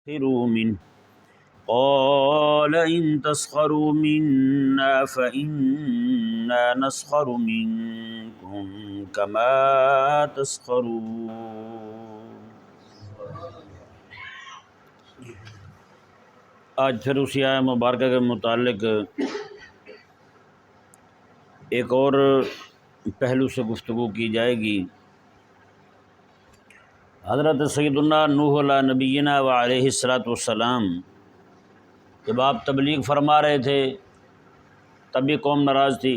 تسخروا منه قال إن تسخروا منا فإنا نسخر منكم كما تسخرون۔ آج پھر اسی آیہ مبارکہ کے متعلق ایک اور پہلو سے گفتگو کی جائے گی۔ حضرت سیدنا نوح علیہ نبینا و علیہ الصلاۃ والسلام جب آپ تبلیغ فرما رہے تھے تب بھی قوم ناراض تھی،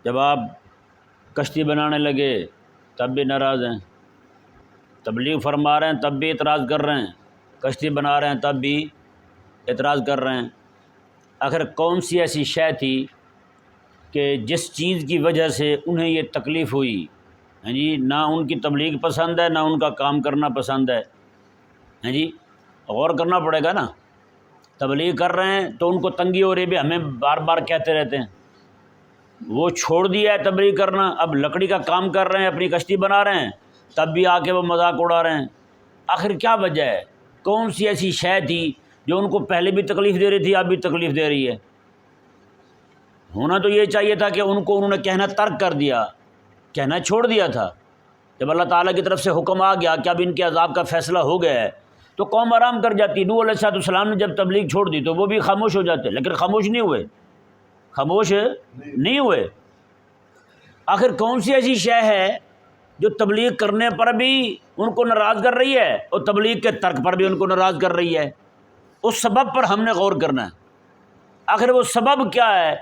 جب آپ کشتی بنانے لگے تب بھی ناراض ہیں، تبلیغ فرما رہے ہیں تب بھی اعتراض کر رہے ہیں، کشتی بنا رہے ہیں تب بھی اعتراض کر رہے ہیں۔ آخر کون سی ایسی شے تھی کہ جس چیز کی وجہ سے انہیں یہ تکلیف ہوئی؟ ہاں جی، نہ ان کی تبلیغ پسند ہے، نہ ان کا کام کرنا پسند ہے۔ ہاں جی، غور کرنا پڑے گا نا۔ تبلیغ کر رہے ہیں تو ان کو تنگی ہو رہی ہے، ہمیں بار بار کہتے رہتے ہیں۔ وہ چھوڑ دیا ہے تبلیغ کرنا، اب لکڑی کا کام کر رہے ہیں، اپنی کشتی بنا رہے ہیں، تب بھی آ کے وہ مذاق اڑا رہے ہیں۔ آخر کیا وجہ ہے؟ کون سی ایسی شے تھی جو ان کو پہلے بھی تکلیف دے رہی تھی، اب بھی تکلیف دے رہی ہے؟ ہونا تو یہ چاہیے تھا کہ انہوں نے کہنا ترک کر دیا، کہنا چھوڑ دیا تھا۔ جب اللہ تعالیٰ کی طرف سے حکم آ گیا کہ اب ان کے عذاب کا فیصلہ ہو گیا ہے تو قوم آرام کر جاتی۔ نوح علیہ السلام نے جب تبلیغ چھوڑ دی تو وہ بھی خاموش ہو جاتے، لیکن خاموش نہیں ہوئے، خاموش نہیں ہوئے۔ آخر کون سی ایسی شے ہے جو تبلیغ کرنے پر بھی ان کو ناراض کر رہی ہے اور تبلیغ کے ترک پر بھی ان کو ناراض کر رہی ہے؟ اس سبب پر ہم نے غور کرنا ہے۔ آخر وہ سبب کیا ہے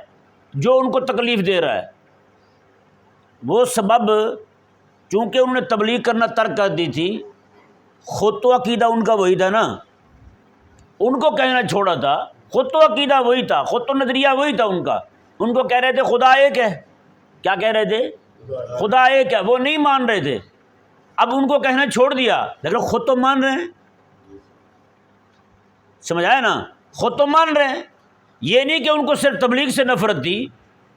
جو ان کو تکلیف دے رہا ہے؟ وہ سبب، چونکہ انہوں نے تبلیغ کرنا ترک کر دی تھی، خود تو عقیدہ ان کا وہی تھا نا، ان کو کہنا چھوڑا تھا، خود تو عقیدہ وہی تھا، خود تو نظریہ وہی تھا ان کا۔ ان کو کہہ رہے تھے خدا ایک ہے، کیا کہہ رہے تھے؟ خدا ایک ہے، وہ نہیں مان رہے تھے۔ اب ان کو کہنا چھوڑ دیا لیکن خود تو مان رہے ہیں، سمجھ آیا نا؟ خود تو مان رہے ہیں۔ یہ نہیں کہ ان کو صرف تبلیغ سے نفرت تھی،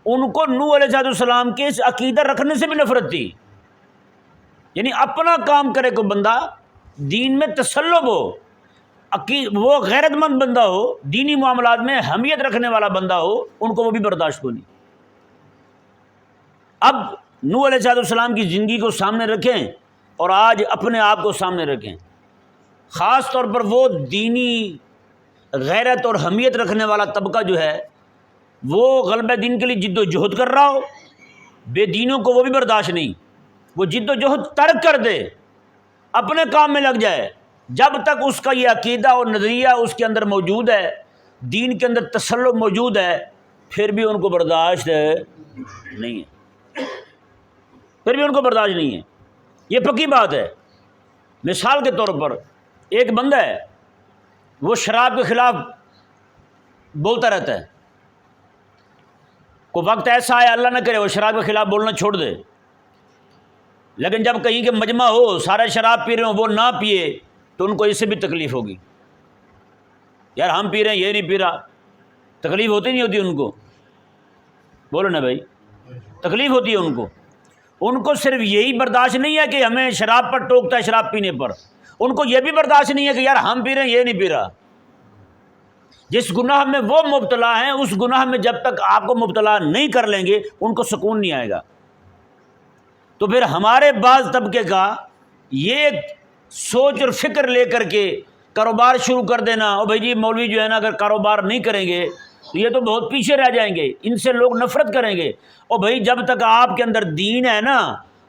ان کو نوح علیہ السلام کے اس عقیدہ رکھنے سے بھی نفرت تھی۔ یعنی اپنا کام کرے کوئی بندہ، دین میں تسلب ہو، وہ غیرت مند بندہ ہو، دینی معاملات میں اہمیت رکھنے والا بندہ ہو، ان کو وہ بھی برداشت کو نہیں۔ اب نوح علیہ السلام کی زندگی کو سامنے رکھیں اور آج اپنے آپ کو سامنے رکھیں، خاص طور پر وہ دینی غیرت اور اہمیت رکھنے والا طبقہ جو ہے وہ غلبہ دین کے لیے جد و جہد کر رہا ہو، بے دینوں کو وہ بھی برداشت نہیں، وہ جد و جہد ترک کر دے، اپنے کام میں لگ جائے۔ جب تک اس کا یہ عقیدہ اور نظریہ اس کے اندر موجود ہے، دین کے اندر تسلط موجود ہے، پھر بھی ان کو برداشت نہیں ہے، پھر بھی ان کو برداشت نہیں ہے۔ یہ پکی بات ہے۔ مثال کے طور پر ایک بندہ ہے، وہ شراب کے خلاف بولتا رہتا ہے، کوئی وقت ایسا ہے اللہ نہ کرے وہ شراب کے خلاف بولنا چھوڑ دے، لیکن جب کہیں کہ مجمع ہو سارے شراب پی رہے ہوں وہ نہ پیے تو ان کو اس سے بھی تکلیف ہوگی۔ یار ہم پی رہے ہیں یہ نہیں پی رہا، تکلیف ہوتی نہیں ہوتی ان کو؟ بولو نا بھائی، تکلیف ہوتی ہے ان کو۔ ان کو صرف یہی برداشت نہیں ہے کہ ہمیں شراب پر ٹوکتا ہے شراب پینے پر، ان کو یہ بھی برداشت نہیں ہے کہ یار ہم پی رہے ہیں یہ نہیں پی رہا۔ جس گناہ میں وہ مبتلا ہیں اس گناہ میں جب تک آپ کو مبتلا نہیں کر لیں گے ان کو سکون نہیں آئے گا۔ تو پھر ہمارے بعض طبقے کا یہ سوچ اور فکر لے کر کے کاروبار شروع کر دینا، اور بھائی جی مولوی جو ہے نا اگر کاروبار نہیں کریں گے تو یہ تو بہت پیچھے رہ جائیں گے، ان سے لوگ نفرت کریں گے۔ اور بھائی جب تک آپ کے اندر دین ہے نا،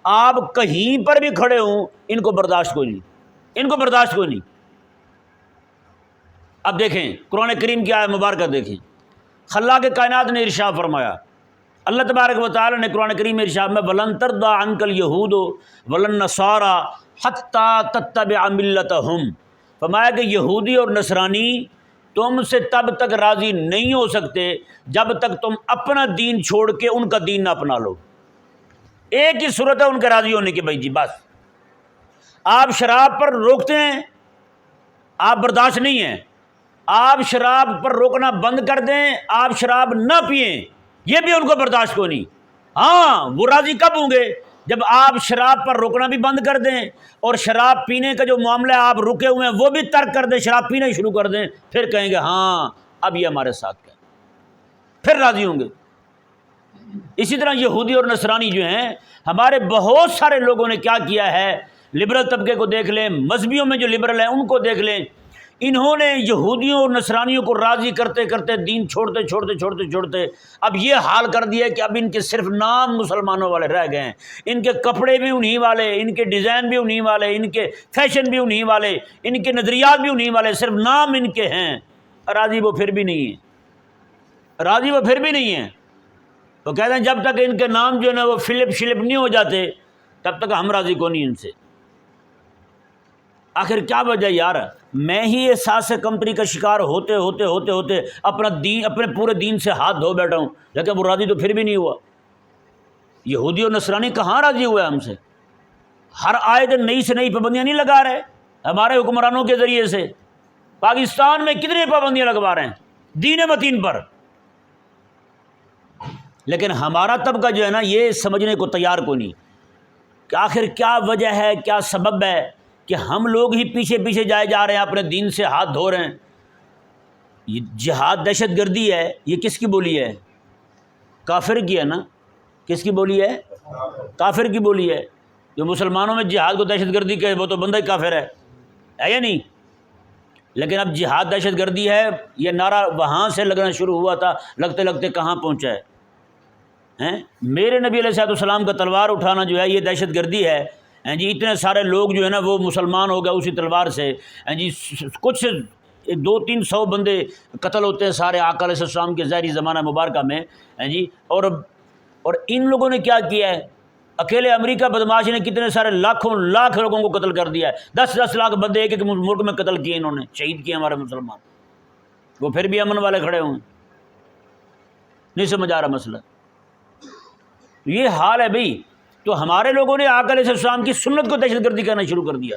آپ کہیں پر بھی کھڑے ہوں ان کو برداشت کوئی نہیں، ان کو برداشت کوئی نہیں۔ اب دیکھیں قرآن کریم کی آیت مبارکہ دیکھیں، خلاق کائنات نے ارشاد فرمایا، اللہ تبارک و تعالی نے قرآن کریم میں ارشاد میں وَلَن تَرْضَىٰ عَنْكَ الْيَهُودُ وَلَا النَّصَارَىٰ حَتَّىٰ تَتَّبِعَ مِلَّتَهُمْ، فرمایا کہ یہودی اور نصرانی تم سے تب تک راضی نہیں ہو سکتے جب تک تم اپنا دین چھوڑ کے ان کا دین نہ اپنا لو۔ ایک ہی صورت ہے ان کے راضی ہونے کی، بھائی جی بس۔ آپ شراب پر روکتے ہیں، آپ برداشت نہیں ہیں، آپ شراب پر روکنا بند کر دیں، آپ شراب نہ پئیں، یہ بھی ان کو برداشت کو نہیں۔ ہاں وہ راضی کب ہوں گے جب آپ شراب پر روکنا بھی بند کر دیں اور شراب پینے کا جو معاملہ آپ رکے ہوئے ہیں وہ بھی ترک کر دیں، شراب پینا ہی شروع کر دیں، پھر کہیں گے ہاں اب یہ ہمارے ساتھ کیا، پھر راضی ہوں گے۔ اسی طرح یہودی اور نصرانی جو ہیں، ہمارے بہت سارے لوگوں نے کیا کیا ہے، لبرل طبقے کو دیکھ لیں، مذہبیوں میں جو لبرل ہیں ان کو دیکھ لیں، انہوں نے یہودیوں اور نصرانیوں کو راضی کرتے کرتے دین چھوڑتے اب یہ حال کر دیا کہ اب ان کے صرف نام مسلمانوں والے رہ گئے ہیں، ان کے کپڑے بھی انہی والے، ان کے ڈیزائن بھی انہی والے، ان کے فیشن بھی انہی والے، ان کے نظریات بھی انہی والے، صرف نام ان کے ہیں، راضی وہ پھر بھی نہیں ہیں، وہ کہتے ہیں جب تک ان کے نام جو ہے نا وہ فلپ شلپ نہیں ہو جاتے تب تک ہم راضی کو نہیں ان سے۔ آخر کیا وجہ یار، میں ہی احساس کمتری کا شکار ہوتے اپنا دین، اپنے پورے دین سے ہاتھ دھو بیٹھا ہوں، لیکن وہ راضی تو پھر بھی نہیں ہوا۔ یہودی اور نصرانی کہاں راضی ہوا ہے ہم سے؟ ہر آئے دن نئی سے نئی پابندیاں نہیں لگا رہے ہمارے حکمرانوں کے ذریعے سے؟ پاکستان میں کتنی پابندیاں لگوا رہے ہیں دین متین پر، لیکن ہمارا طبقہ جو ہے نا یہ سمجھنے کو تیار کو نہیں کہ آخر کیا وجہ ہے، کیا سبب ہے کہ ہم لوگ ہی پیچھے جائے جا رہے ہیں، اپنے دین سے ہاتھ دھو رہے ہیں۔ یہ جہاد دہشت گردی ہے، یہ کس کی بولی ہے؟ کافر کی ہے نا۔ کس کی بولی ہے؟ کافر کی بولی ہے۔ جو مسلمانوں میں جہاد کو دہشت گردی کہے وہ تو بندہ ہی کافر ہے یا نہیں؟ لیکن اب جہاد دہشت گردی ہے، یہ نعرہ وہاں سے لگنا شروع ہوا تھا، لگتے لگتے کہاں پہنچا ہے؟ میرے نبی علیہ السلام کا تلوار اٹھانا جو ہے یہ دہشت گردی ہے۔ جی اتنے سارے لوگ جو ہے نا وہ مسلمان ہو گئے اسی تلوار سے، جی کچھ 200-300 بندے قتل ہوتے ہیں سارے آقا علیہ السلام کے ظاہری زمانہ مبارکہ میں، جی اور ان لوگوں نے کیا کیا ہے؟ اکیلے امریکہ بدماش نے کتنے سارے لاکھوں لاکھ لوگوں کو قتل کر دیا ہے، 10-10 لاکھ بندے ایک ملک میں قتل کیے، انہوں نے شہید کیے ہمارے مسلمان، وہ پھر بھی امن والے کھڑے ہوئے۔ نہیں سمجھ آ رہا مسئلہ؟ یہ حال ہے بھئی۔ تو ہمارے لوگوں نے آقا علیہ السلام کی سنت کو دہشت گردی کرنا شروع کر دیا۔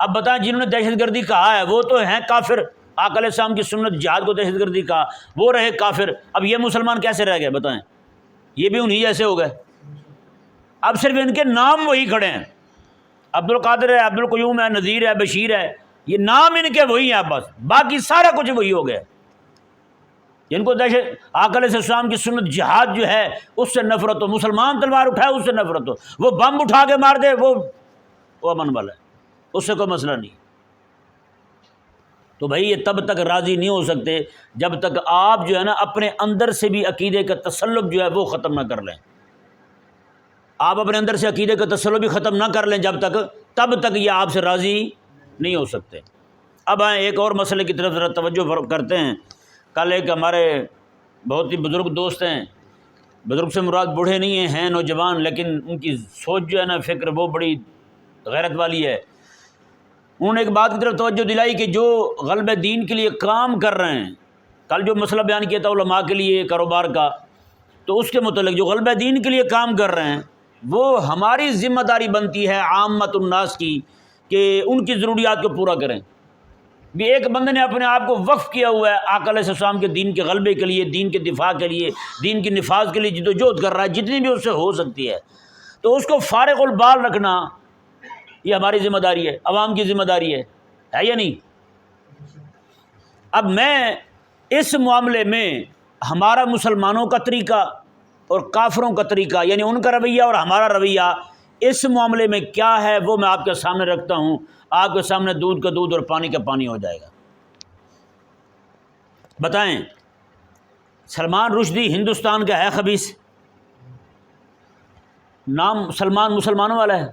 اب بتائیں جنہوں نے دہشت گردی کہا ہے وہ تو ہیں کافر، آقا علیہ السلام کی سنت جہاد کو دہشت گردی کہا، وہ رہے کافر، اب یہ مسلمان کیسے رہ گئے بتائیں؟ یہ بھی انہی جیسے ہو گئے۔ اب صرف ان کے نام وہی کھڑے ہیں، عبد القادر ہے، عبد القیوم ہے، نذیر ہے، بشیر ہے، یہ نام ان کے وہی ہیں بس، باقی سارا کچھ وہی ہو گیا۔ جن کو آقا علیہ السلام کی سنت جہاد جو ہے اس سے نفرت ہو، مسلمان تلوار اٹھائے اس سے نفرت ہو، وہ بم اٹھا کے مار دے وہ امن والا ہے، اس سے کوئی مسئلہ نہیں۔ تو بھائی یہ تب تک راضی نہیں ہو سکتے جب تک آپ جو ہے نا اپنے اندر سے بھی عقیدے کا تسلب جو ہے وہ ختم نہ کر لیں۔ آپ اپنے اندر سے عقیدے کا تسلب بھی ختم نہ کر لیں جب تک، تب تک یہ آپ سے راضی نہیں ہو سکتے۔ اب آئیں ایک اور مسئلے کی طرف ذرا توجہ کرتے ہیں۔ کل ایک ہمارے بہت ہی بزرگ دوست ہیں، بزرگ سے مراد بوڑھے نہیں ہیں نوجوان، لیکن ان کی سوچ جو ہے نا فکر وہ بڑی غیرت والی ہے۔ انہوں نے ایک بات کی طرف توجہ دلائی کہ جو غلب دین کے لیے کام کر رہے ہیں، کل جو مسئلہ بیان کیا تھا علماء کے لیے کاروبار کا، تو اس کے متعلق جو غلب دین کے لیے کام کر رہے ہیں وہ ہماری ذمہ داری بنتی ہے عامت الناس کی کہ ان کی ضروریات کو پورا کریں۔ بھی ایک بندے نے اپنے آپ کو وقف کیا ہوا ہے آقا علیہ السلام کے دین کے غلبے کے لیے، دین کے دفاع کے لیے، دین کے نفاذ کے لیے جد و جہد کر رہا ہے جتنی بھی اس سے ہو سکتی ہے، تو اس کو فارغ البال رکھنا یہ ہماری ذمہ داری ہے، عوام کی ذمہ داری ہے یا نہیں؟ اب میں اس معاملے میں ہمارا مسلمانوں کا طریقہ اور کافروں کا طریقہ، یعنی ان کا رویہ اور ہمارا رویہ اس معاملے میں کیا ہے وہ میں آپ کے سامنے رکھتا ہوں۔ آپ کے سامنے دودھ کا دودھ اور پانی کا پانی ہو جائے گا۔ بتائیں سلمان رشدی ہندوستان کا ہے خبیث؟ نام سلمان مسلمانوں والا ہے؟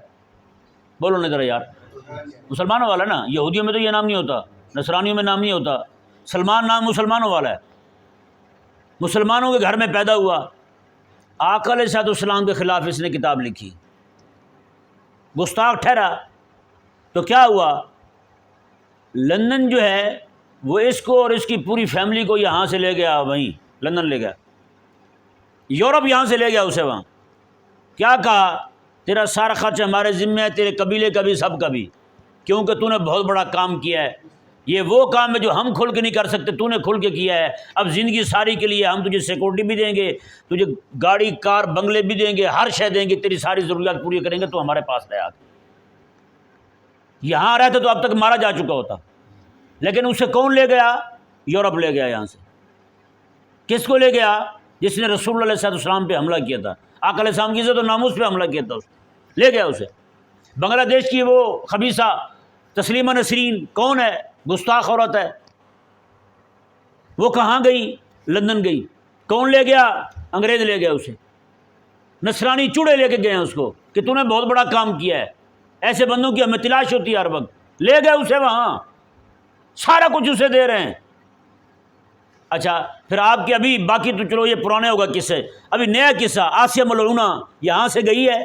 بولو نہیں ذرا یار، مسلمانوں والا نا، یہودیوں میں تو یہ نام نہیں ہوتا، نصرانیوں میں نام نہیں ہوتا، سلمان نام مسلمانوں والا ہے، مسلمانوں کے گھر میں پیدا ہوا، آقا علیہ السلام کے خلاف اس نے کتاب لکھی، گستاخ ٹھہرا، تو کیا ہوا؟ لندن جو ہے وہ اس کو اور اس کی پوری فیملی کو یہاں سے لے گیا، وہیں لندن لے گیا، یورپ یہاں سے لے گیا اسے، وہاں کیا کہا؟ تیرا سارا خرچ ہمارے ذمہ ہے، تیرے قبیلے کا بھی، سب کا بھی، کیونکہ تو نے بہت بڑا کام کیا ہے، یہ وہ کام ہے جو ہم کھل کے نہیں کر سکتے، تو نے کھل کے کیا ہے۔ اب زندگی ساری کے لیے ہم تجھے سیکورٹی بھی دیں گے، تجھے گاڑی کار بنگلے بھی دیں گے، ہر شے دیں گے، تیری ساری ضروریات پوری کریں گے، تو ہمارے پاس رہا۔ یہاں رہتے تو اب تک مارا جا چکا ہوتا، لیکن اسے کون لے گیا؟ یورپ لے گیا یہاں سے۔ کس کو لے گیا؟ جس نے رسول اللہ علیہ السلام پہ حملہ کیا تھا، آقا علیہ السلام کی عزت و ناموس پہ حملہ کیا تھا، اسے لے گیا۔ اسے بنگلہ دیش کی وہ خبیثہ تسلیمہ نسرین کون ہے؟ گستاخ عورت ہے، وہ کہاں گئی؟ لندن گئی۔ کون لے گیا؟ انگریز لے گیا اسے۔ نصرانی چوڑے لے کے گئے ہیں اس کو کہ تو نے بہت بڑا کام کیا ہے، ایسے بندوں کی ہمیں تلاش ہوتی ہے ہر وقت، لے گئے اسے وہاں، سارا کچھ اسے دے رہے ہیں۔ اچھا پھر آپ کے ابھی باقی تو چلو یہ پرانے ہوگا قصے، ابھی نیا قصہ آسیہ ملعونہ یہاں سے گئی ہے۔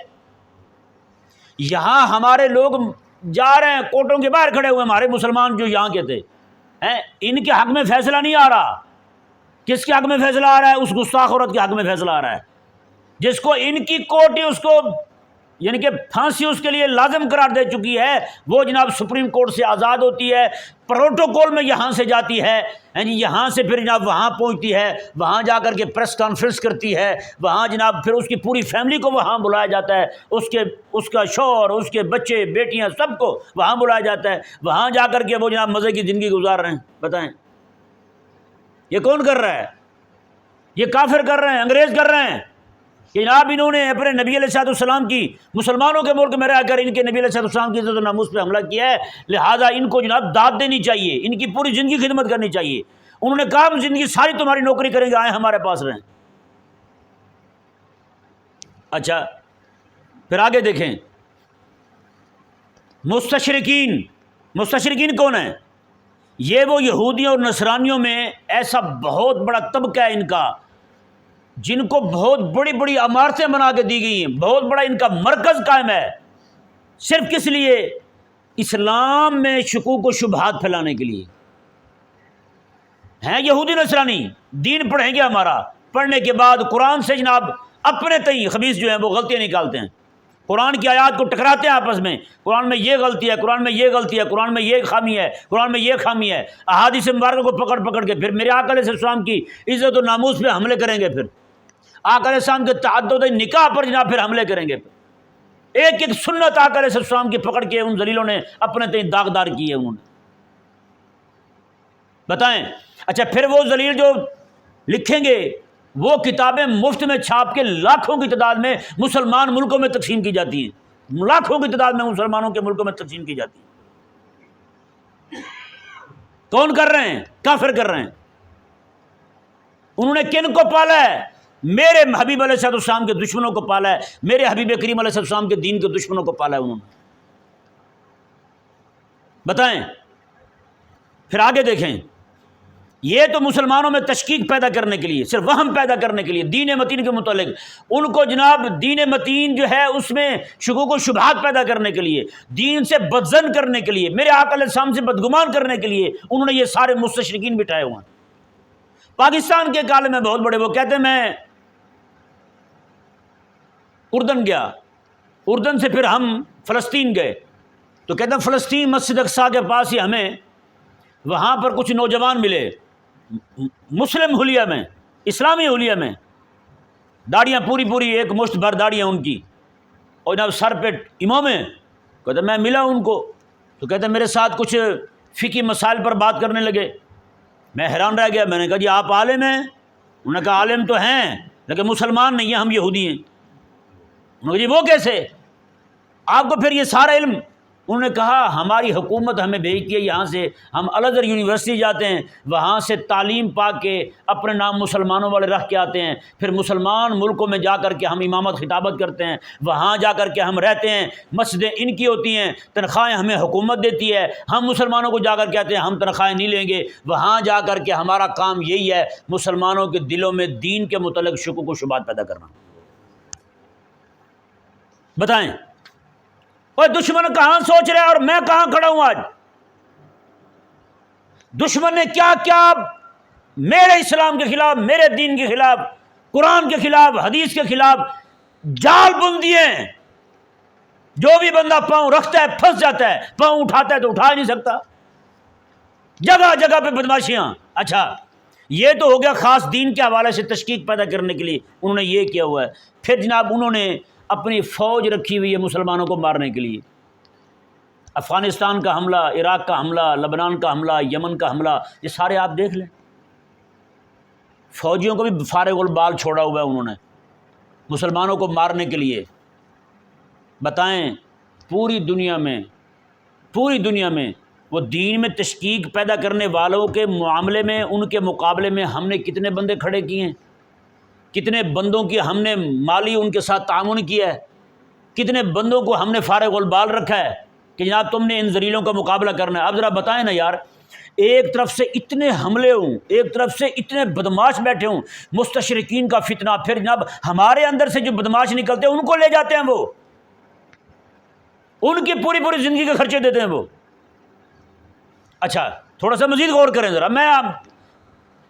یہاں ہمارے لوگ جا رہے ہیں، کوٹوں کے باہر کھڑے ہوئے ہمارے مسلمان جو یہاں کے تھے، ان کے حق میں فیصلہ نہیں آ رہا۔ کس کے حق میں فیصلہ آ رہا ہے؟ اس گستاخ عورت کے حق میں فیصلہ آ رہا ہے، جس کو ان کی کوٹ اس کو یعنی کہ پھانسی اس کے لیے لازم قرار دے چکی ہے، وہ جناب سپریم کورٹ سے آزاد ہوتی ہے، پروٹوکول میں یہاں سے جاتی ہے، یہاں سے پھر جناب وہاں پہنچتی ہے، وہاں جا کر کے پریس کانفرنس کرتی ہے، وہاں جناب پھر اس کی پوری فیملی کو وہاں بلایا جاتا ہے، اس کا شوہر، اس کے بچے بیٹیاں سب کو وہاں بلایا جاتا ہے، وہاں جا کر کے وہ جناب مزے کی زندگی گزار رہے ہیں۔ بتائیں یہ کون کر رہا ہے؟ یہ کافر کر رہے ہیں، انگریز کر رہے ہیں کہ جناب انہوں نے اپنے نبی علیہ السلام کی مسلمانوں کے ملک میں رہ کر ان کے نبی علیہ السلام کی عزت و ناموس پہ حملہ کیا ہے، لہٰذا ان کو جناب داد دینی چاہیے، ان کی پوری زندگی خدمت کرنی چاہیے۔ انہوں نے کہا ہم زندگی ساری تمہاری نوکری کریں گے، آئے ہمارے پاس رہیں۔ اچھا پھر آگے دیکھیں، مستشرقین کون ہیں؟ یہ وہ یہودیوں اور نصرانیوں میں ایسا بہت بڑا طبقہ ہے ان کا، جن کو بہت بڑی بڑی عمارتیں بنا کے دی گئی ہیں، بہت بڑا ان کا مرکز قائم ہے، صرف کس لیے؟ اسلام میں شکوک و شبہات پھیلانے کے لیے۔ ہیں یہودی نصرانی، دین پڑھیں گے ہمارا، پڑھنے کے بعد قرآن سے جناب اپنے تئیں خبیث جو ہیں وہ غلطیاں نکالتے ہیں، قرآن کی آیات کو ٹکراتے ہیں آپس میں، قرآن میں یہ غلطی ہے، قرآن میں یہ غلطی ہے، قرآن میں یہ خامی ہے، قرآن میں یہ خامی ہے، احادیث مبارکہ کو پکڑ کے پھر میرے آقا علیہ السلام کی عزت و ناموس پہ حملے کریں گے، پھر آقا علیہ السلام کے تعدد نکاح پر جناب پھر حملے کریں گے، ایک ایک سنت آقا علیہ السلام کی پکڑ کے ان ذلیلوں نے اپنے تئیں داغدار کی ہے انہوں نے۔ بتائیں اچھا پھر وہ ذلیل جو لکھیں گے وہ کتابیں مفت میں چھاپ کے لاکھوں کی تعداد میں مسلمان ملکوں میں تقسیم کی جاتی ہیں، لاکھوں کی تعداد میں مسلمانوں کے ملکوں میں تقسیم کی جاتی ہیں۔ کون کر رہے ہیں؟ کافر کر رہے ہیں۔ انہوں نے کن کو پالا ہے؟ میرے حبیب علیہ السلام کے دشمنوں کو پالا ہے، میرے حبیب کریم علیہ السلام کے دین کے دشمنوں کو پالا ہے انہوں نے۔ بتائیں پھر آگے دیکھیں، یہ تو مسلمانوں میں تشکیک پیدا کرنے کے لیے، صرف وہم پیدا کرنے کے لیے دین متین کے متعلق، ان کو جناب دین متین جو ہے اس میں شکوک و شبہات پیدا کرنے کے لیے، دین سے بدظن کرنے کے لیے، میرے آقا علیہ السلام سے بدگمان کرنے کے لیے انہوں نے یہ سارے مستشرقین بٹھائے ہوئے ہیں۔ پاکستان کے کالے میں بہت بڑے، وہ کہتے ہیں میں اردن گیا، اردن سے پھر ہم فلسطین گئے، تو کہتے ہیں فلسطین مسجد اقصیٰ کے پاس ہی ہمیں وہاں پر کچھ نوجوان ملے، مسلم حلیہ میں، اسلامی حلیہ میں، داڑیاں پوری ایک مشت بھر داڑیاں ان کی، اور جناب سر پہ امامیں۔ کہتے ہیں میں ملا ان کو، تو کہتے ہیں میرے ساتھ کچھ فقہی مسائل پر بات کرنے لگے، میں حیران رہ گیا، میں نے کہا جی آپ عالم ہیں؟ انہوں نے کہا عالم تو ہیں لیکن مسلمان نہیں ہیں، ہم یہودی ہیں۔ انہوں نے کہا جی وہ کیسے؟ آپ کو پھر یہ سارا علم؟ انہوں نے کہا ہماری حکومت ہمیں بھیجتی ہے یہاں سے، ہم الازہر یونیورسٹی جاتے ہیں، وہاں سے تعلیم پا کے اپنے نام مسلمانوں والے رکھ کے آتے ہیں، پھر مسلمان ملکوں میں جا کر کے ہم امامت خطابت کرتے ہیں، وہاں جا کر کے ہم رہتے ہیں، مسجدیں ان کی ہوتی ہیں، تنخواہیں ہمیں حکومت دیتی ہے، ہم مسلمانوں کو جا کر کہتے ہیں ہم تنخواہیں نہیں لیں گے، وہاں جا کر کے ہمارا کام یہی ہے مسلمانوں کے دلوں میں دین کے متعلق شکوک و شبہات پیدا کرنا۔ بتائیں اور دشمن کہاں سوچ رہا ہے اور میں کہاں کھڑا ہوں آج؟ دشمن نے کیا کیا میرے اسلام کے خلاف، میرے دین کے خلاف، قرآن کے خلاف، حدیث کے خلاف جال بن دیے ہیں۔ جو بھی بندہ پاؤں رکھتا ہے پھنس جاتا ہے، پاؤں اٹھاتا ہے تو اٹھا نہیں سکتا۔ جگہ جگہ پہ بدماشیاں۔ اچھا یہ تو ہو گیا خاص دین کے حوالے سے تشکیک پیدا کرنے کے لیے انہوں نے یہ کیا ہوا ہے۔ پھر جناب انہوں نے اپنی فوج رکھی ہوئی ہے مسلمانوں کو مارنے کے لیے، افغانستان کا حملہ، عراق کا حملہ، لبنان کا حملہ، یمن کا حملہ، یہ سارے آپ دیکھ لیں۔ فوجیوں کو بھی فارغ البال چھوڑا ہوا ہے انہوں نے مسلمانوں کو مارنے کے لیے۔ بتائیں پوری دنیا میں وہ دین میں تشکیک پیدا کرنے والوں کے معاملے میں، ان کے مقابلے میں ہم نے کتنے بندے کھڑے کیے ہیں، کتنے بندوں کی ہم نے مالی ان کے ساتھ تعاون کیا ہے، کتنے بندوں کو ہم نے فارغ البال رکھا ہے کہ جناب تم نے ان ذلیلوں کا مقابلہ کرنا ہے۔ اب ذرا بتائیں نا یار، ایک طرف سے اتنے حملے ہوں، ایک طرف سے اتنے بدماش بیٹھے ہوں، مستشرقین کا فتنہ، پھر جناب ہمارے اندر سے جو بدماش نکلتے ہیں ان کو لے جاتے ہیں، وہ ان کی پوری پوری زندگی کے خرچے دیتے ہیں وہ۔ اچھا تھوڑا سا مزید غور کریں ذرا، میں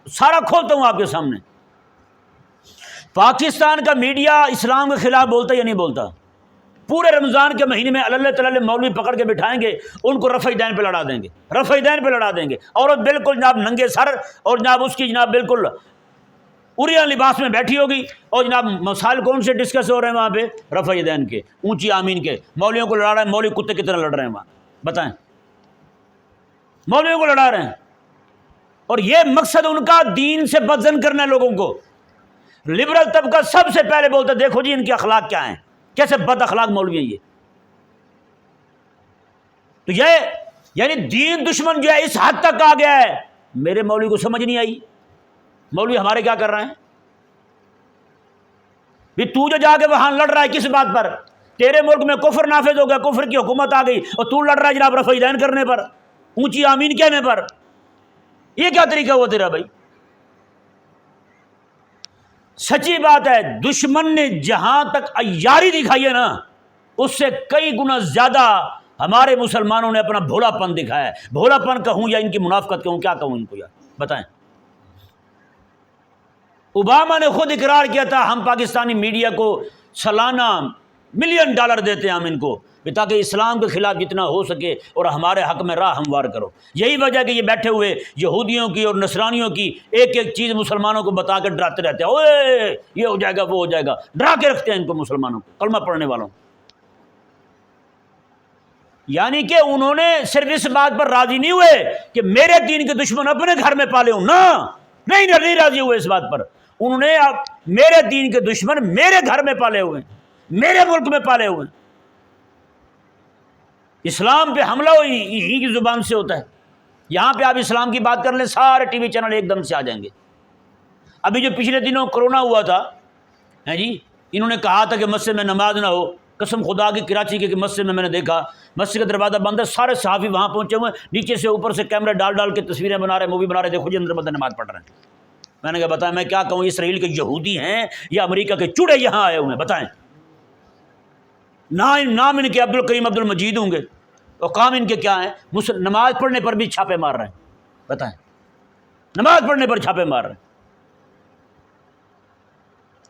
سارا کھولتا ہوں آپ کے سامنے۔ پاکستان کا میڈیا اسلام کے خلاف بولتا یا نہیں بولتا؟ پورے رمضان کے مہینے میں اللہ تعالیٰ مولوی پکڑ کے بٹھائیں گے، ان کو رفع دین پہ لڑا دیں گے، رفع دین پہ لڑا دیں گے، عورت بالکل جناب ننگے سر اور جناب اس کی جناب بالکل عریاں لباس میں بیٹھی ہوگی، اور جناب مسائل کون سے ڈسکس ہو رہے ہیں وہاں پہ؟ رفع دین کے، اونچی آمین کے، مولویوں کو لڑا رہے ہیں، مولوی کتے کی طرح لڑ رہے ہیں وہاں۔ بتائیں مولویوں کو لڑا رہے ہیں، اور یہ مقصد ان کا دین سے بدزن کرنا ہے لوگوں کو۔ لبرل طبقہ سب سے پہلے بولتا ہے دیکھو جی ان کے اخلاق کیا ہیں، کیسے بد اخلاق مولوی ہیں یہ۔ تو یہ یعنی دین دشمن جو ہے اس حد تک آ گیا ہے، میرے مولوی کو سمجھ نہیں آئی مولوی ہمارے کیا کر رہے ہیں بھی؟ تو جو جا کے وہاں لڑ رہا ہے کس بات پر؟ تیرے ملک میں کفر نافذ ہو گیا، کفر کی حکومت آ گئی، اور تو لڑ رہا ہے جناب رفع دین کرنے پر، اونچی آمین کہنے پر۔ یہ کیا طریقہ ہوا تیرا بھائی؟ سچی بات ہے، دشمن نے جہاں تک عیاری دکھائی ہے نا، اس سے کئی گنا زیادہ ہمارے مسلمانوں نے اپنا بھولا پن دکھایا ہے۔ بھولا پن کہوں یا ان کی منافقت کہوں، کیا کہوں ان کو یار؟ بتائیں۔ اوباما نے خود اقرار کیا تھا ہم پاکستانی میڈیا کو سالانہ $1 ملین دیتے ہیں ہم ان کو، تاکہ اسلام کے خلاف جتنا ہو سکے اور ہمارے حق میں راہ ہموار کرو۔ یہی وجہ کہ یہ بیٹھے ہوئے یہودیوں کی اور نصرانیوں کی ایک ایک چیز مسلمانوں کو بتا کے ڈراتے رہتے ہیں، اوے یہ ہو جائے گا وہ ہو جائے گا، ڈرا کے رکھتے ہیں ان کو مسلمانوں کو، کلمہ پڑھنے والوں۔ یعنی کہ انہوں نے صرف اس بات پر راضی نہیں ہوئے کہ میرے دین کے دشمن اپنے گھر میں پالے ہوں، نہیں راضی ہوئے اس بات پر۔ انہوں نے اب میرے دین کے دشمن میرے گھر میں پالے ہوئے ہیں، میرے ملک میں پالے ہوئے ہیں۔ اسلام پہ حملہ ہی کی زبان سے ہوتا ہے۔ یہاں پہ آپ اسلام کی بات کر لیں، سارے ٹی وی چینل ایک دم سے آ جائیں گے۔ ابھی جو پچھلے دنوں کرونا ہوا تھا جی، انہوں نے کہا تھا کہ مسجد میں نماز نہ ہو، قسم خدا کی کراچی کی مسجد میں نے دیکھا مسجد کا دروازہ بند ہے، سارے صحافی وہاں پہنچے ہوئے ہیں، نیچے سے اوپر سے کیمرے ڈال کے تصویریں بنا رہے ہیں، مووی بنا رہے ہیں، دیکھو جی اندر بندے نماز پڑھ رہے ہیں۔ میں نے کہا بتائیں میں کیا کہوں، اسرائیل کے یہودی ہیں یا امریکہ کے چوڑے یہاں آئے ہوئے ہیں؟ بتائیں۔ نام ان کے عبد الکریم عبد المجید ہوں گے، اور کام ان کے کیا ہیں؟ نماز پڑھنے پر بھی چھاپے مار رہے ہیں۔ بتائیں، نماز پڑھنے پر چھاپے مار رہے ہیں۔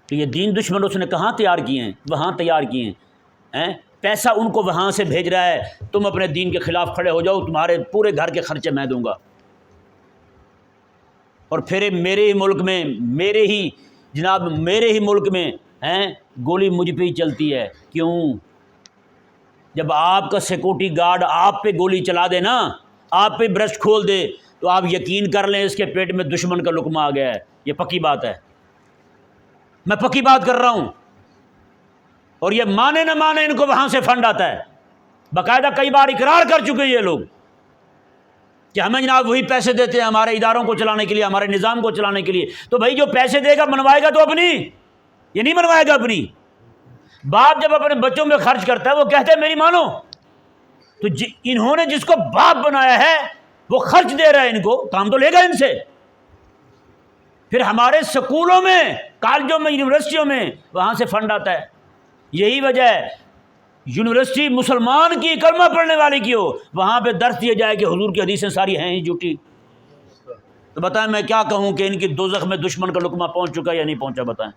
تو یہ دین دشمن اس نے کہاں تیار کیے ہیں؟ وہاں تیار کیے ہیں۔ پیسہ ان کو وہاں سے بھیج رہا ہے، تم اپنے دین کے خلاف کھڑے ہو جاؤ، تمہارے پورے گھر کے خرچے میں دوں گا۔ اور پھر میرے ہی ملک میں، میرے ہی ملک میں گولی مجھ پہ ہی چلتی ہے۔ کیوں؟ جب آپ کا سیکورٹی گارڈ آپ پہ گولی چلا دے نا، آپ پہ برسٹ کھول دے، تو آپ یقین کر لیں اس کے پیٹ میں دشمن کا لقمہ آ گیا ہے۔ یہ پکی بات ہے، میں پکی بات کر رہا ہوں۔ اور یہ مانے نہ مانے ان کو وہاں سے فنڈ آتا ہے۔ باقاعدہ کئی بار اقرار کر چکے یہ لوگ کہ ہمیں جناب وہی پیسے دیتے ہیں ہمارے اداروں کو چلانے کے لیے، ہمارے نظام کو چلانے کے لیے۔ تو بھائی جو پیسے دے گا منوائے گا تو اپنی، یہ نہیں منوائے گا اپنی۔ باپ جب اپنے بچوں میں خرچ کرتا ہے وہ کہتے ہیں میری مانو، تو انہوں نے جس کو باپ بنایا ہے وہ خرچ دے رہا ہے ان کو، کام تو لے گا ان سے۔ پھر ہمارے سکولوں میں، کالجوں میں، یونیورسٹیوں میں وہاں سے فنڈ آتا ہے۔ یہی وجہ ہے یونیورسٹی مسلمان کی، کلمہ پڑھنے والے کی ہو، وہاں پہ درس دیا جائے کہ حضور کی حدیثیں ساری ہیں ہی جھوٹی۔ تو بتائیں میں کیا کہوں کہ ان کی دوزخ میں دشمن کا لقمہ پہنچ چکا یا نہیں پہنچا؟ بتائیں۔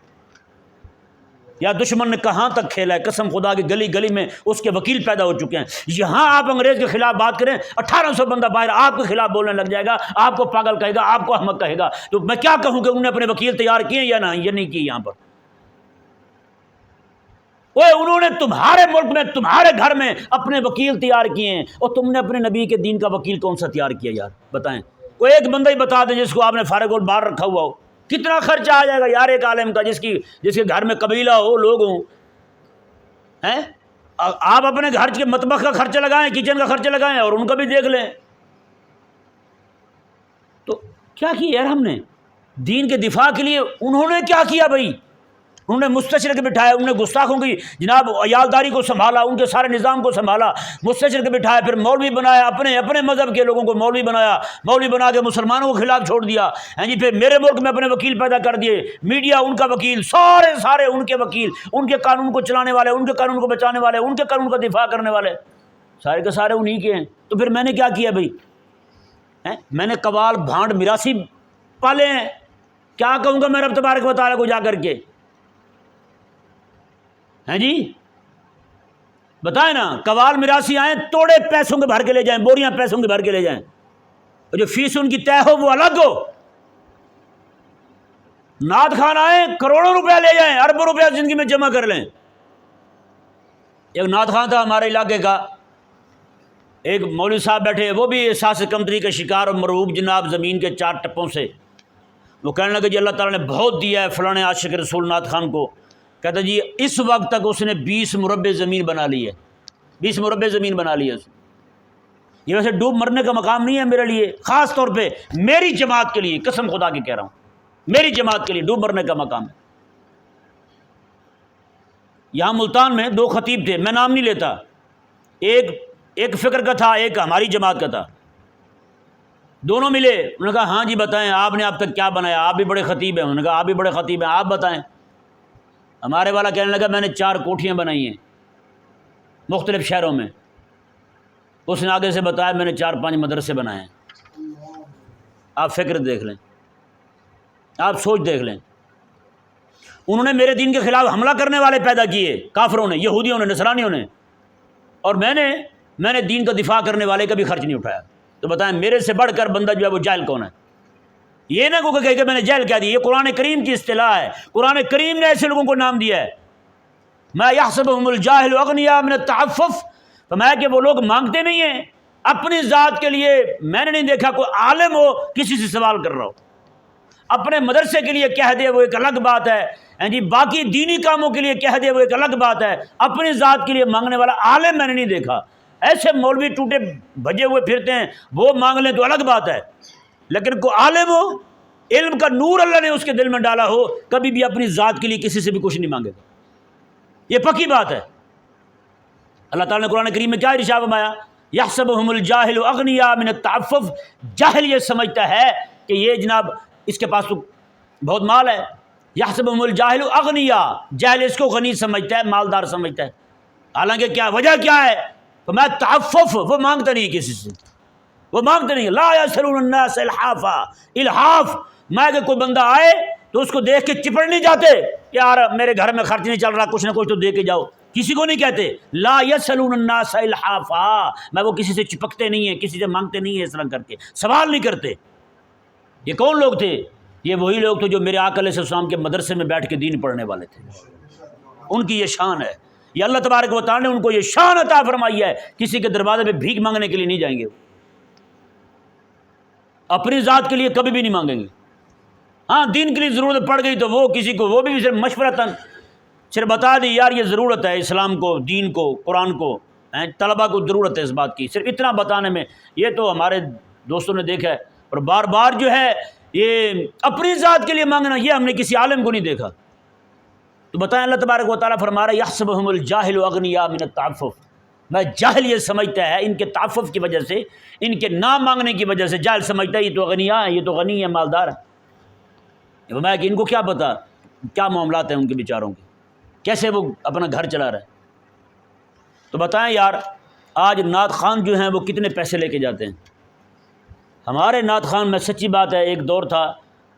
یا دشمن نے کہاں تک کھیلا ہے، قسم خدا کی گلی گلی میں اس کے وکیل پیدا ہو چکے ہیں۔ یہاں آپ انگریز کے خلاف بات کریں، 1800 بندہ باہر آپ کے خلاف بولنے لگ جائے گا، آپ کو پاگل کہے گا، آپ کو احمق کہے گا۔ تو میں کیا کہوں کہ انہوں نے اپنے وکیل تیار کیے یا نہ؟ یہ نہیں کی یہاں پر۔ اوے انہوں نے تمہارے ملک میں تمہارے گھر میں اپنے وکیل تیار کیے ہیں، اور تم نے اپنے نبی کے دین کا وکیل کون سا تیار کیا یار؟ بتائیں، کوئی ایک بندہ ہی بتا دیں جس کو آپ نے فارغ البال رکھا ہوا ہو۔ کتنا خرچہ آ جائے گا یار ایک عالم کا، جس کے گھر میں قبیلہ ہو، لوگ ہوں ہیں؟ آپ اپنے گھر کے مطبخ کا خرچہ لگائیں، کچن کا خرچہ لگائیں، اور ان کا بھی دیکھ لیں۔ تو کیا کیا یار ہم نے دین کے دفاع کے لیے؟ انہوں نے کیا کیا بھائی؟ انہوں نے مستشرق بٹھایا، انہوں نے گستاخوں کی جناب عیالداری کو سنبھالا، ان کے سارے نظام کو سنبھالا، مستشرق بٹھایا، پھر مولوی بنایا، اپنے مذہب کے لوگوں کو مولوی بنایا، مولوی بنا کے مسلمانوں کے خلاف چھوڑ دیا، ہاں جی۔ پھر میرے ملک میں اپنے وکیل پیدا کر دیے، میڈیا ان کا وکیل، سارے ان کے وکیل، ان کے قانون کو چلانے والے، ان کے قانون کو بچانے والے، ان کے قانون کا دفاع کرنے والے، سارے کے سارے انہی کے ہیں۔ تو پھر میں نے کیا کیا بھائی؟ میں نے قوال بھانڈ میراثی پالے ہیں۔ کیا کہوں گا میں رب تبارک و تعالیٰ کو جا کر کے؟ ہیں جی بتائیں نا، قوال میراثی آئیں، توڑے پیسوں کے بھر کے لے جائیں، بوریاں پیسوں کے بھر کے لے جائیں، اور جو فیس ان کی طے ہو وہ الگ ہو۔ نعت خان آئیں، کروڑوں روپیہ لے جائیں، اربوں روپیہ زندگی میں جمع کر لیں۔ ایک نعت خان تھا ہمارے علاقے کا، ایک مولوی صاحب بیٹھے، وہ بھی احساس کمتری کا شکار اور مرعوب جناب زمین کے 4 ٹپوں سے۔ وہ کہنے لگے جی اللہ تعالیٰ نے بہت دیا ہے فلاں عاشق رسول نعت خان کو۔ کہتا جی اس وقت تک اس نے 20 مربع زمین بنا لی ہے، 20 مربع زمین بنا لی ہے اس نے۔ یہ ویسے ڈوب مرنے کا مقام نہیں ہے میرے لیے، خاص طور پہ میری جماعت کے لیے، قسم خدا کی کہہ رہا ہوں، میری جماعت کے لیے ڈوب مرنے کا مقام ہے۔ یہاں ملتان میں 2 خطیب تھے، میں نام نہیں لیتا، ایک فکر کا تھا، ایک ہماری جماعت کا تھا۔ دونوں ملے، انہوں نے کہا ہاں جی بتائیں آپ نے اب تک کیا بنایا، آپ بھی بڑے خطیب ہیں۔ انہوں نے کہا آپ بھی بڑے خطیب ہیں، آپ بتائیں۔ ہمارے والا کہنے لگا میں نے 4 کوٹھیاں بنائی ہیں مختلف شہروں میں۔ اس نے آگے سے بتایا میں نے 4-5 مدرسے بنائے ہیں۔ آپ فکر دیکھ لیں، آپ سوچ دیکھ لیں۔ انہوں نے میرے دین کے خلاف حملہ کرنے والے پیدا کیے، کافروں نے، یہودیوں نے، نصرانیوں نے، اور میں نے دین کا دفاع کرنے والے کا بھی خرچ نہیں اٹھایا۔ تو بتائیں میرے سے بڑھ کر بندہ جو ہے وہ جاہل کون ہے؟ یہ نہ کہے کہ میں نے جہل کہہ دی، یہ قرآن کریم کی اصطلاح ہے۔ قرآن کریم نے ایسے لوگوں کو نام دیا ہے، ما یحسبهم الجاہل اغنیاء من التعفف، فرمایا کہ وہ لوگ مانگتے نہیں ہیں اپنی ذات کے لیے۔ میں نے نہیں دیکھا کوئی عالم ہو کسی سے سوال کر رہا ہو، اپنے مدرسے کے لیے کہہ دے وہ ایک الگ بات ہے جی، باقی دینی کاموں کے لیے کہہ دے وہ ایک الگ بات ہے، اپنی ذات کے لیے مانگنے والا عالم میں نے نہیں دیکھا۔ ایسے مولوی ٹوٹے بھجے ہوئے پھرتے ہیں، وہ مانگ لیں تو الگ بات ہے، لیکن کوئی عالم ہو، علم کا نور اللہ نے اس کے دل میں ڈالا ہو، کبھی بھی اپنی ذات کے لیے کسی سے بھی کچھ نہیں مانگے گا، یہ پکی بات ہے۔ اللہ تعالیٰ نے قرآن کریم میں کیا ارشاد فرمایا؟ یحسبهم الجاہل اغنیاء من التعفف، جاہل یہ سمجھتا ہے کہ یہ جناب اس کے پاس تو بہت مال ہے۔ یحسبهم الجاہل اغنیاء، جاہل اس کو غنی سمجھتا ہے، مالدار سمجھتا ہے، حالانکہ کیا وجہ کیا ہے؟ فرمایا تعفف، وہ مانگتا نہیں کسی سے، وہ مانگتے نہیں۔ لا یسألون الناس الحافا، الحاف میں کہ کوئی بندہ آئے تو اس کو دیکھ کے چپڑ نہیں جاتے، یار میرے گھر میں خرچ نہیں چل رہا، کچھ نہ کچھ تو دے کے جاؤ، کسی کو نہیں کہتے۔ لا یسألون الناس الحافا، میں وہ کسی سے چپکتے نہیں ہیں، کسی سے مانگتے نہیں ہیں، اس طرح کر کے سوال نہیں کرتے۔ یہ کون لوگ تھے؟ یہ وہی لوگ تھے جو میرے آقا علیہ السلام کے مدرسے میں بیٹھ کے دین پڑھنے والے تھے۔ ان کی یہ شان ہے، یہ اللہ تبارک و تعالیٰ نے ان کو یہ شان عطا فرمائی ہے، کسی کے دروازے پہ بھیک مانگنے کے لیے نہیں جائیں گے، اپنی ذات کے لیے کبھی بھی نہیں مانگیں گے۔ ہاں دین کے لیے ضرورت پڑ گئی تو وہ کسی کو، وہ بھی صرف مشورتاً صرف بتا دی یار یہ ضرورت ہے اسلام کو، دین کو، قرآن کو، طلبہ کو ضرورت ہے اس بات کی، صرف اتنا بتانے میں۔ یہ تو ہمارے دوستوں نے دیکھا ہے، اور بار بار جو ہے یہ اپنی ذات کے لیے مانگنا، یہ ہم نے کسی عالم کو نہیں دیکھا۔ تو بتائیں اللہ تبارک و تعالیٰ فرما رہا ہے یحسبهم الجاہل اغنیاء من التعفف، میں جاہل یہ سمجھتا ہے ان کے تعفف کی وجہ سے، ان کے نہ مانگنے کی وجہ سے جاہل سمجھتا ہے یہ تو اغنیاء ہیں، یہ تو غنی ہے، مالدار ہے۔ فرمایا کہ ان کو کیا پتا کیا معاملات ہیں ان کے بیچاروں کے، کیسے وہ اپنا گھر چلا رہے ہیں۔ تو بتائیں یار آج نعت خان جو ہیں وہ کتنے پیسے لے کے جاتے ہیں؟ ہمارے نعت خان میں سچی بات ہے، ایک دور تھا،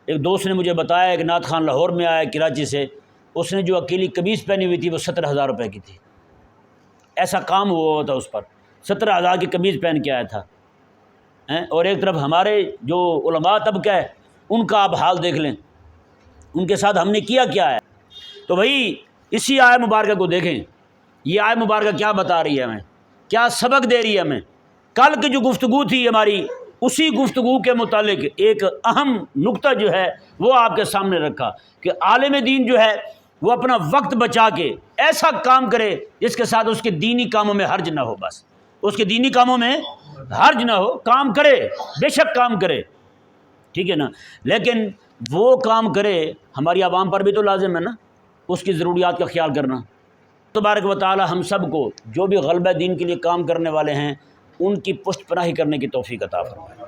ایک دوست نے مجھے بتایا ایک نعت خان لاہور میں آیا کراچی سے، اس نے جو اکیلی قمیض پہنی ہوئی تھی وہ 17,000 روپے کی تھی، ایسا کام ہوا تھا اس پر، 17,000 کی قمیض پہن کے آیا تھا۔ اور ایک طرف ہمارے جو علماء طبقہ ہے ان کا آپ حال دیکھ لیں، ان کے ساتھ ہم نے کیا کیا ہے۔ تو بھائی اسی آیہ مبارکہ کو دیکھیں، یہ آیہ مبارکہ کیا بتا رہی ہے ہمیں، کیا سبق دے رہی ہے ہمیں۔ کل کی جو گفتگو تھی ہماری، اسی گفتگو کے متعلق ایک اہم نقطہ جو ہے وہ آپ کے سامنے رکھا کہ عالم دین جو ہے وہ اپنا وقت بچا کے ایسا کام کرے جس کے ساتھ اس کے دینی کاموں میں حرج نہ ہو، بس اس کے دینی کاموں میں حرج نہ ہو، کام کرے، بے شک کام کرے، ٹھیک ہے نا، لیکن وہ کام کرے ہماری عوام پر بھی تو لازم ہے نا اس کی ضروریات کا خیال کرنا۔ تبارک و تعالی ہم سب کو جو بھی غلبہ دین کے لیے کام کرنے والے ہیں ان کی پشت پناہی کرنے کی توفیق عطا فرمائے۔